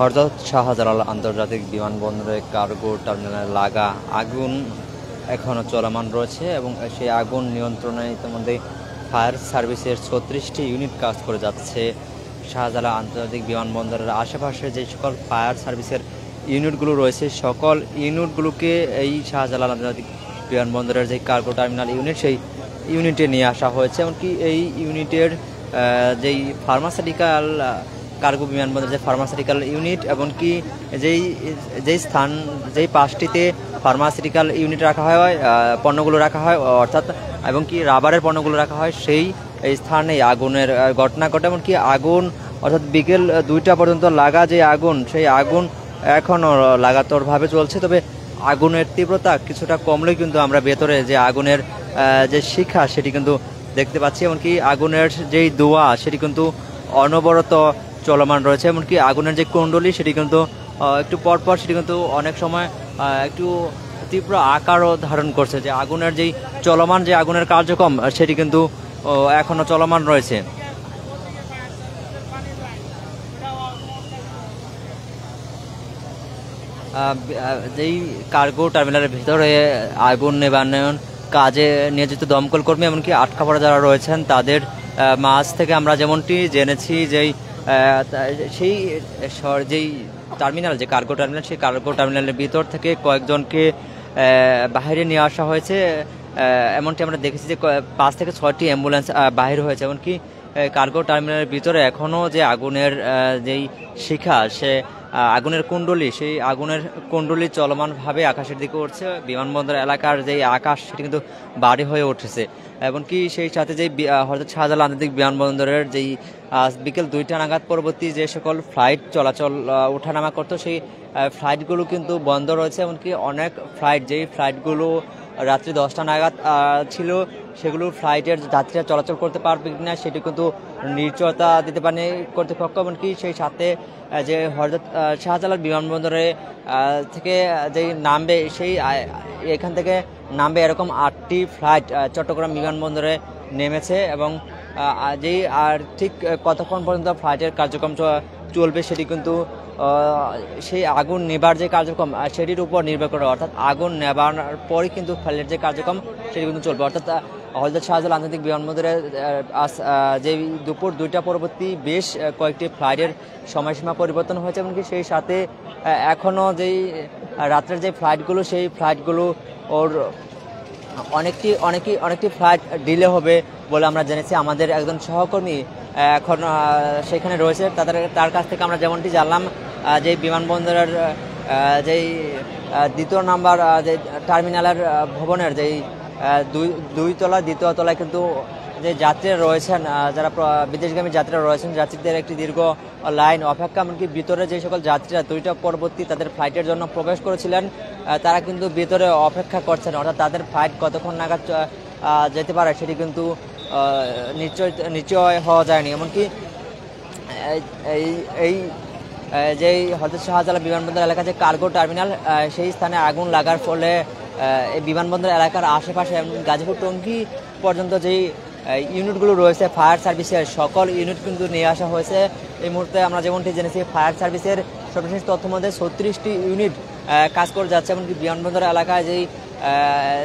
হযরত শাহজালাল আন্তর্জাতিক বিমানবন্দরে কার্গো টার্মিনালে লাগা আগুন এখনও চলমান রয়েছে এবং সেই আগুন নিয়ন্ত্রণে ইতিমধ্যে ফায়ার সার্ভিসের ৩৬টি ইউনিট কাজ করে যাচ্ছে। শাহজালাল আন্তর্জাতিক বিমানবন্দরের আশেপাশে যে সকল ফায়ার সার্ভিসের ইউনিটগুলো রয়েছে সকল ইউনিটগুলোকে এই শাহজালাল আন্তর্জাতিক বিমানবন্দরের যে কার্গো টার্মিনাল ইউনিট সেই ইউনিটে নিয়ে আসা হয়েছে। এমনকি এই ইউনিটের যেই ফার্মাসিউটিক্যাল কার্গো বিমানবন্দরের যে ফার্মাসিউটিক্যাল ইউনিট এমনকি যেই পাঁচটিতে ফার্মাসিউটিক্যাল ইউনিট রাখা হয় পণ্যগুলো রাখা হয় অর্থাৎ এবং কি রাবারের পণ্যগুলো রাখা হয় সেই স্থানে আগুনের ঘটনা ঘটে। এমনকি আগুন অর্থাৎ বিকেল 2টা পর্যন্ত লাগা যে আগুন সেই আগুন এখনও লাগাতারভাবে চলছে। তবে আগুনের তীব্রতা কিছুটা কমলেও কিন্তু আমরা ভেতরে যে আগুনের যে শিখা সেটি কিন্তু দেখতে পাচ্ছি। এমনকি আগুনের যেই ধোঁয়া সেটি কিন্তু অনবরত চলমান রয়েছে। এমনকি আগুনের যে কুণ্ডলী সেটি কিন্তু একটু পরপর সেটি কিন্তু অনেক সময় একটু তীব্র আকারও ধারণ করছে। যে আগুনের যেই চলমান যে আগুনের কার্যক্রম সেটি কিন্তু এখনো চলমান রয়েছে। যেই কার্গো টার্মিনালের ভিতরে আগুন নেবানোর কাজে নিয়োজিত দমকল কর্মী এমনকি আটকা পড়া যারা রয়েছেন তাদের মাঝ থেকে আমরা যেমনটি জেনেছি যেই যেই টার্মিনাল যে কার্গো টার্মিনাল সেই কার্গো টার্মিনালের ভিতর থেকে কয়েকজনকে বাইরে নিয়ে আসা হয়েছে। এমনটি আমরা দেখেছি যে 5 থেকে 6টি অ্যাম্বুলেন্স বাহির হয়েছে। এমনকি কার্গো টার্মিনালের ভিতরে এখনও যে আগুনের যেই শিখা সে আগুনের কুণ্ডলী সেই আগুনের কুণ্ডলী চলমানভাবে আকাশের দিকে উঠছে। বিমানবন্দর এলাকার যেই আকাশ সেটি কিন্তু ভারী হয়ে উঠেছে। এমনকি সেই সাথে যেই হযরত শাহজালাল আন্তর্জাতিক বিমানবন্দরের যেই বিকেল 2টা নাগাদ পরবর্তী যে সকল ফ্লাইট চলাচল ওঠানামা করতো সেই ফ্লাইটগুলো কিন্তু বন্ধ রয়েছে। এমনকি অনেক ফ্লাইট যেই ফ্লাইটগুলো রাত্রি 10টা নাগাদ ছিল সেগুলো ফ্লাইটের যাত্রীরা চলাচল করতে পারবে কিনা সেটি কিন্তু নিশ্চয়তা দিতে পারেনি কর্তৃপক্ষ। এমনকি সেই সাথে যে হযরত শাহজালাল বিমানবন্দরে থেকে যেই নামবে সেই এখান থেকে নামবে এরকম 8টি ফ্লাইট চট্টগ্রাম বিমানবন্দরে নেমেছে এবং যেই আর ঠিক কতক্ষণ পর্যন্ত ফ্লাইটের কার্যক্রম চলবে সেটি কিন্তু সেই আগুন নেবার যে কার্যক্রম সেটির উপর নির্ভর করে। অর্থাৎ আগুন নেবার পরই কিন্তু ফ্লাইটের যে কার্যক্রম সেটি কিন্তু চলবে। অর্থাৎ হযরত শাহজালাল আন্তর্জাতিক বিমানবন্দরে যে দুপুর 2টা পরবর্তী বেশ কয়েকটি ফ্লাইটের সময়সীমা পরিবর্তন হয়েছে। এমনকি সেই সাথে এখনও যেই রাত্রের যে ফ্লাইটগুলো সেই ফ্লাইটগুলো ওর অনেকটি ফ্লাইট ডিলে হবে বলে আমরা জেনেছি। আমাদের একজন সহকর্মী এখন সেখানে রয়েছে তার কাছ থেকে আমরা যেমনটি জানলাম যে বিমানবন্দরের যেই 2 নাম্বার যে টার্মিনালের ভবনের যেই 2 তলা 2য় তলায় কিন্তু যে যাত্রীরা রয়েছেন যারা বিদেশগামী যাত্রীরা রয়েছেন যাত্রীদের একটি দীর্ঘ লাইন অপেক্ষা। এমনকি ভিতরে যে সকল যাত্রীরা 2টা পরবর্তী তাদের ফ্লাইটের জন্য প্রবেশ করেছিলেন তারা কিন্তু ভিতরে অপেক্ষা করছেন। অর্থাৎ তাদের ফ্লাইট কতক্ষণ নাগাদ যেতে পারে সেটি কিন্তু নিশ্চয় হওয়া যায়নি। এমনকি এই যেই হযরত শাহজালাল বিমানবন্দর এলাকা যে কার্গো টার্মিনাল সেই স্থানে আগুন লাগার ফলে এই বিমানবন্দর এলাকার আশেপাশে গাজীপুর টঙ্গী পর্যন্ত যেই ইউনিটগুলো রয়েছে ফায়ার সার্ভিসের সকল ইউনিট কিন্তু নিয়ে আসা হয়েছে। এই মুহূর্তে আমরা যেমনটি জেনেছি ফায়ার সার্ভিসের সর্বশেষ তথ্য মধ্যে 36টি ইউনিট কাজ করে যাচ্ছে। এমনকি বিমানবন্দর এলাকায়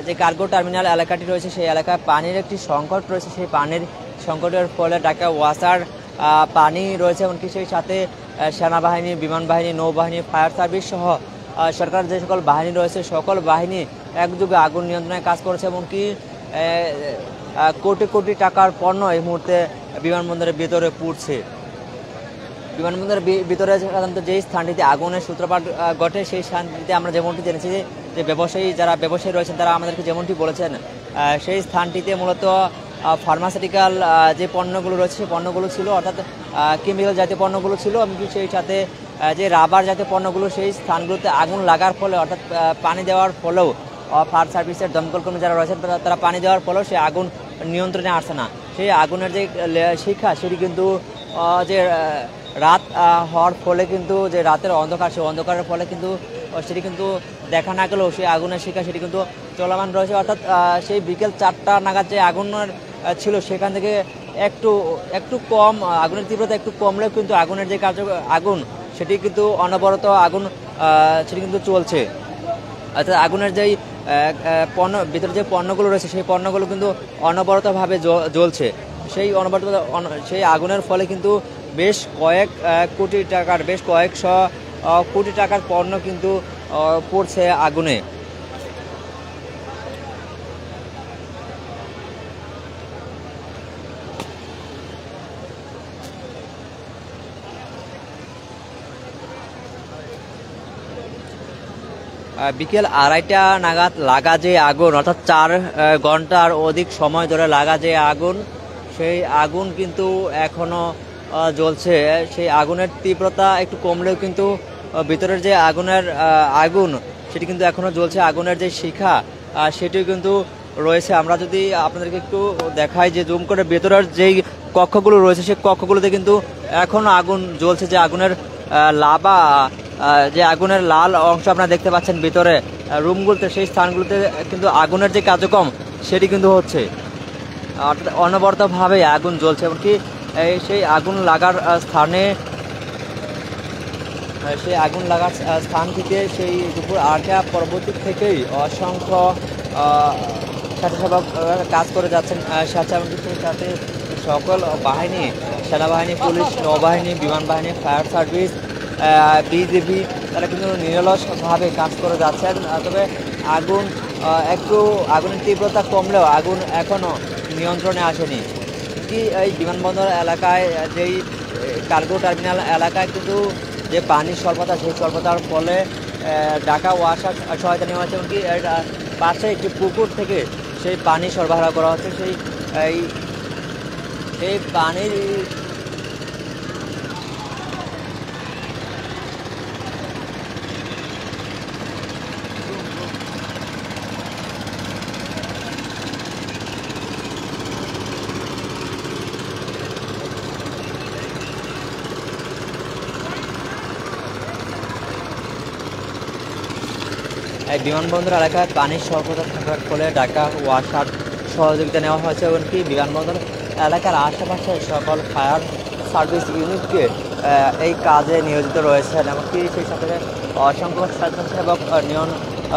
যে কার্গো টার্মিনাল এলাকাটি রয়েছে সেই এলাকায় পানির একটি সংকট রয়েছে। সেই পানির সংকটের ফলে ঢাকা ওয়াসার পানি রয়েছে। এমনকি সেই সাথে সেনাবাহিনী বিমান বাহিনী নৌবাহিনী ফায়ার সার্ভিস সহ সরকার যে সকল বাহিনী রয়েছে সকল বাহিনী একযোগে আগুন নিয়ন্ত্রণে কাজ করেছে। এমনকি কোটি কোটি টাকার পণ্য এই মুহূর্তে বিমানবন্দরের ভিতরে পুড়ছে। বিমানবন্দরের ভিতরে সাধারণত যেই স্থানটিতে আগুনের সূত্রপাত ঘটে সেই স্থানটিতে আমরা যেমনটি জেনেছি যে যারা ব্যবসায়ী রয়েছেন তারা আমাদেরকে যেমনটি বলেছেন সেই স্থানটিতে মূলত ফার্মাসিউটিক্যাল যে পণ্যগুলো রয়েছে সেই পণ্যগুলো ছিল অর্থাৎ কেমিক্যাল জাতীয় পণ্যগুলো ছিল। এমনকি সেই সাথে যে রাবার জাতীয় পণ্যগুলো সেই স্থানগুলোতে আগুন লাগার ফলে অর্থাৎ পানি দেওয়ার ফলেও ফায়ার সার্ভিসের দমকল কর্মী যারা রয়েছেন তারা পানি দেওয়ার ফলেও সেই আগুন নিয়ন্ত্রণে আসছে না। সেই আগুনের যে শিখা সেটি কিন্তু যে রাত হওয়ার ফলে কিন্তু যে রাতের অন্ধকার সেই অন্ধকারের ফলে কিন্তু সেটি কিন্তু দেখা না গেলেও সেই আগুনের শিখা সেটি কিন্তু চলমান রয়েছে। অর্থাৎ সেই বিকেল 4টা নাগাদ যে আগুনের ছিল সেখান থেকে একটু কম আগুনের তীব্রতা একটু কমলেও কিন্তু আগুনের যে আগুন সেটি কিন্তু অনবরত আগুন সেটি কিন্তু চলছে। অর্থাৎ আগুনের যেই পণ্য ভিতরে যে পণ্যগুলো রয়েছে সেই পণ্যগুলো কিন্তু অনবরতভাবে জ্বলছে। সেই সেই আগুনের ফলে কিন্তু বেশ কয়েক কোটি টাকার, বেশ কয়েকশো কোটি টাকার পণ্য কিন্তু পড়ছে আগুনে। বিকেল 2:30টা নাগাদ লাগা যে আগুন, অর্থাৎ 4 ঘন্টার অধিক সময় ধরে লাগা যে আগুন, সেই আগুন কিন্তু এখনো জ্বলছে। সেই আগুনের তীব্রতা একটু কমলেও কিন্তু ভিতরের যে আগুন সেটি কিন্তু এখনো জ্বলছে। আগুনের যে শিখা সেটিও কিন্তু রয়েছে। আমরা যদি আপনাদেরকে একটু দেখাই যে জুম করে ভেতরের যেই কক্ষগুলো রয়েছে সেই কক্ষগুলোতে কিন্তু এখনো আগুন জ্বলছে। যে আগুনের লাভা, যে আগুনের লাল অংশ আপনারা দেখতে পাচ্ছেন ভিতরে রুমগুলোতে, সেই স্থানগুলোতে কিন্তু আগুনের যে কার্যক্রম সেটি কিন্তু হচ্ছে। অর্থাৎ অনবরতভাবে আগুন জ্বলছে। এমনকি সেই আগুন লাগার স্থান থেকে সেই দুপুর 8টা পরবর্তী থেকেই অসংখ্য স্বেচ্ছাসেবক কাজ করে যাচ্ছেন। এমনকি সেই সাথে সকল বাহিনী, সেনাবাহিনী, পুলিশ, নৌবাহিনী, বিমান বাহিনী, ফায়ার সার্ভিস, বিজিবি, তারা কিন্তু নিরলসভাবে কাজ করে যাচ্ছেন। তবে আগুনের তীব্রতা কমলেও আগুন এখনো নিয়ন্ত্রণে আসেনি। কি এই বিমানবন্দর এলাকায়, যেই কার্গো টার্মিনাল এলাকায় কিন্তু যে পানির স্বল্পতা, সেই স্বল্পতার ফলে ঢাকা ওয়াসার সহায়তা নেওয়া হচ্ছে। এমনকি পাশে একটি পুকুর থেকে সেই পানি সরবরাহ করা হচ্ছে। সেই পানির এই বিমানবন্দর এলাকায় পানির স্বল্পতা থাকার ফলে ঢাকা ওয়াসার সহযোগিতা নেওয়া হয়েছে। এমনকি বিমানবন্দর এলাকার আশেপাশে সকল ফায়ার সার্ভিস ইউনিটকে এই কাজে নিয়োজিত রয়েছেন। এমনকি সেই সাথে অসংখ্য স্বেচ্ছাসেবক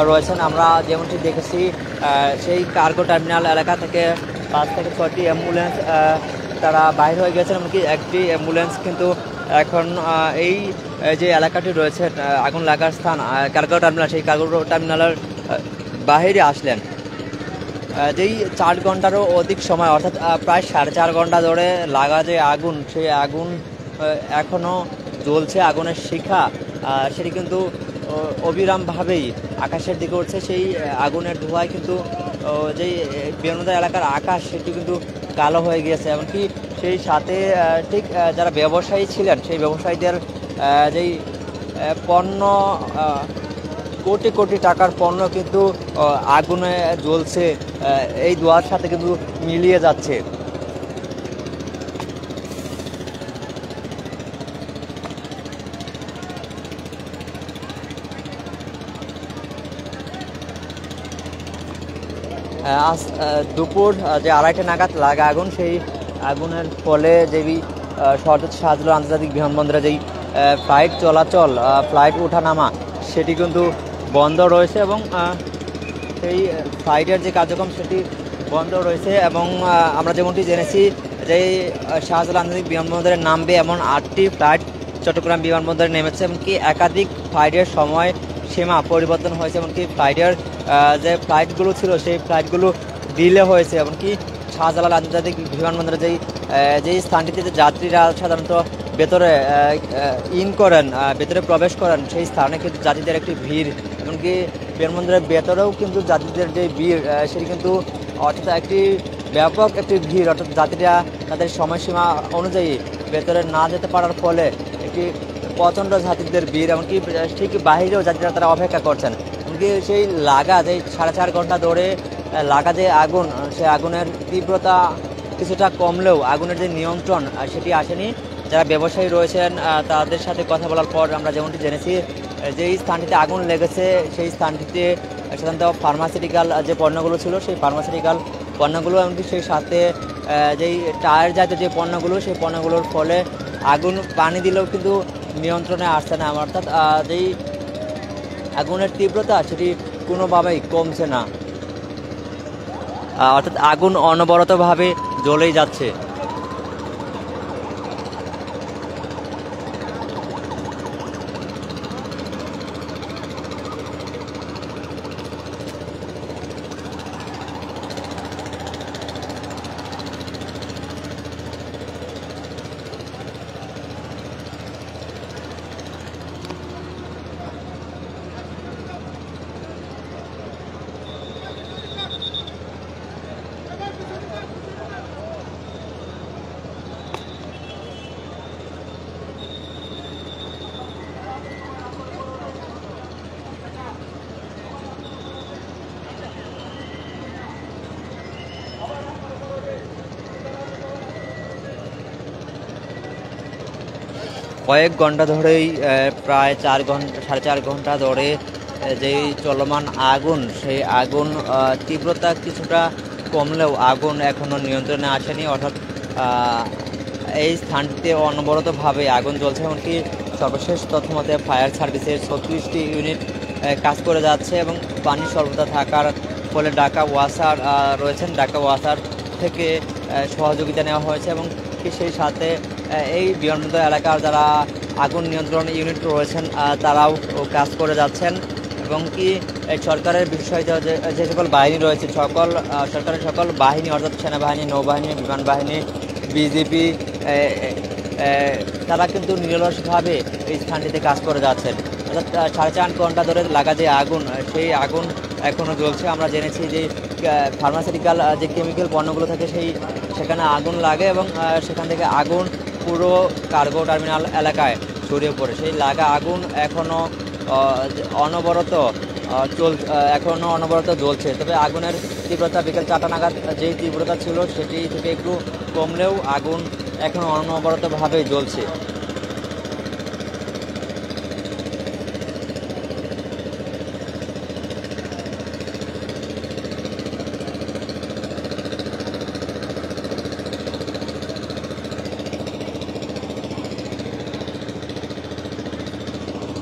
রয়েছেন। আমরা যেমনটি দেখেছি সেই কার্গো টার্মিনাল এলাকা থেকে 5 থেকে 6টি অ্যাম্বুলেন্স তারা বাইর হয়ে গেছেন। এমনকি একটি অ্যাম্বুলেন্স কিন্তু এখন এই যে এলাকাটি রয়েছে আগুন লাগার স্থান কার্গো টার্মিনাল, সেই কার্গো টার্মিনালের বাহিরে আসলেন। যেই 4 ঘন্টারও অধিক সময়, অর্থাৎ প্রায় 4.5 ঘন্টা ধরে লাগা যে আগুন, সেই আগুন এখনও জ্বলছে। আগুনের শিখা সেটি কিন্তু অবিরামভাবেই আকাশের দিকে উঠছে। সেই আগুনের ধোঁয়ায় কিন্তু যেই বিমানবন্দর এলাকার আকাশ সেটি কিন্তু কালো হয়ে গিয়েছে। এমনকি সেই সাথে ঠিক যারা ব্যবসায়ী ছিলেন সেই ব্যবসায়ীদের যেই পণ্য, কোটি কোটি টাকার পণ্য কিন্তু আগুনে জ্বলছে, এই ধোঁয়ার সাথে কিন্তু মিলিয়ে যাচ্ছে। আজ দুপুর যে 2:30 নাগাদ লাগা আগুন, সেই আগুনের ফলে যেই সরদার শাহজালাল আন্তর্জাতিক বিমানবন্দরে যেই ফ্লাইট চলাচল, ফ্লাইট ওঠানামা সেটি কিন্তু বন্ধ রয়েছে এবং সেই ফ্লাইটের যে কার্যক্রম সেটি বন্ধ রয়েছে। এবং আমরা যেমনটি জেনেছি যে শাহজালাল আন্তর্জাতিক বিমানবন্দরে নামবে এমন 8টি ফ্লাইট চট্টগ্রাম বিমানবন্দরে নেমেছে। এমনকি একাধিক ফ্লাইটের সময় সীমা পরিবর্তন হয়েছে। এমনকি ফ্লাইটের যে ফ্লাইটগুলো ছিল সেই ফ্লাইটগুলো ডিলে হয়েছে। এমনকি শাহজালাল আন্তর্জাতিক বিমানবন্দরে যেই স্থানটিতে যাত্রীরা সাধারণত ভেতরে ভেতরে প্রবেশ করেন, সেই স্থানে কিন্তু যাত্রীদের একটি ভিড়, এমনকি বিমানবন্দরের ভেতরেও কিন্তু যাত্রীদের যে ভিড় সেটি কিন্তু অর্থাৎ একটি ব্যাপক একটি ভিড়, অর্থাৎ যাত্রীরা তাদের সময়সীমা অনুযায়ী ভেতরে না যেতে পারার ফলে একটি প্রচণ্ড যাত্রীদের ভিড়। এমনকি ঠিক বাহিরেও যাত্রীরা তারা অপেক্ষা করছেন। এমনকি সেই লাগা যে 4.5 ঘন্টা ধরে লাগা যে আগুন, সেই আগুনের তীব্রতা কিছুটা কমলেও আগুনের যে নিয়ন্ত্রণ সেটি আসেনি। যারা ব্যবসায়ী রয়েছেন তাদের সাথে কথা বলার পর আমরা যেমনটি জেনেছি যেই স্থানটিতে আগুন লেগেছে সেই স্থানটিতে সাধারণত ফার্মাসিউটিক্যাল যে পণ্যগুলো ছিল সেই ফার্মাসিউটিক্যাল পণ্যগুলো, এমনকি সেই সাথে যেই টায়ার জাতীয় যে পণ্যগুলো, সেই পণ্যগুলোর ফলে আগুন পানি দিলেও কিন্তু নিয়ন্ত্রণে আসছে না, অর্থাৎ যেই আগুনের তীব্রতা সেটি কোনোভাবেই কমছে না, অর্থাৎ আগুন অনবরতভাবে জ্বলেই যাচ্ছে। কয়েক ঘন্টা ধরেই প্রায় 4 ঘন্টা 4.5 ঘন্টা ধরে যেই চলমান আগুন, সেই আগুন তীব্রতা কিছুটা কমলেও আগুন এখনও নিয়ন্ত্রণে আসেনি, অর্থাৎ এই স্থানটিতে অনবরতভাবে আগুন জ্বলছে। এমনকি সর্বশেষ তথ্য মতে ফায়ার সার্ভিসের 36টি ইউনিট কাজ করে যাচ্ছে এবং পানি স্বল্পতা থাকার ফলে ঢাকা ওয়াসার রয়েছেন, ঢাকা ওয়াসার থেকে সহযোগিতা নেওয়া হয়েছে এবং সেই সাথে এই বিমানবন্দর এলাকার যারা আগুন নিয়ন্ত্রণ ইউনিট রয়েছেন তারাও কাজ করে যাচ্ছেন এবং কি সরকারের বিশেষায়িত যে সকল বাহিনী রয়েছে, সরকারের সকল বাহিনী অর্থাৎ সেনাবাহিনী, নৌবাহিনী, বিমান বাহিনী, বিজিপি, তারা কিন্তু নিরলসভাবে এই স্থানটিতে কাজ করে যাচ্ছেন। অর্থাৎ 4.5 ঘন্টা ধরে লাগা যে আগুন, সেই আগুন এখনও জ্বলছে। আমরা জেনেছি যে ফার্মাসিউটিক্যাল যে কেমিক্যাল পণ্যগুলো থাকে সেখানে আগুন লাগে এবং সেখান থেকে আগুন পুরো কার্গো টার্মিনাল এলাকায় ছড়িয়ে পড়ে। সেই লাগা আগুন এখনও অনবরত জ্বলছে। তবে আগুনের তীব্রতা বিকেল 4টা নাগাদ যেই তীব্রতা ছিল সেটি থেকে একটু কমলেও আগুন এখনও অনবরতভাবে জ্বলছে।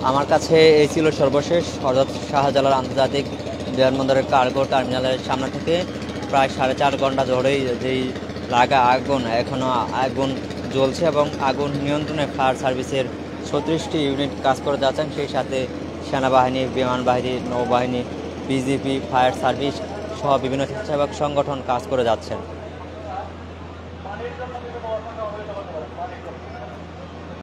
আমার কাছে এই ছিল সর্বশেষ হযরত শাহজালাল আন্তর্জাতিক বিমানবন্দরের কার্গো টার্মিনালের সামনে থেকে প্রায় 4.5 ঘন্টা ধরেই যেই লাগা আগুন, এখনও আগুন জ্বলছে এবং আগুন নিয়ন্ত্রণে ফায়ার সার্ভিসের 36টি ইউনিট কাজ করে যাচ্ছেন। সেই সাথে সেনাবাহিনী, বিমান বাহিনী, নৌবাহিনী, বিজিপি, ফায়ার সার্ভিস সহ বিভিন্ন স্বেচ্ছাসেবক সংগঠন কাজ করে যাচ্ছেন।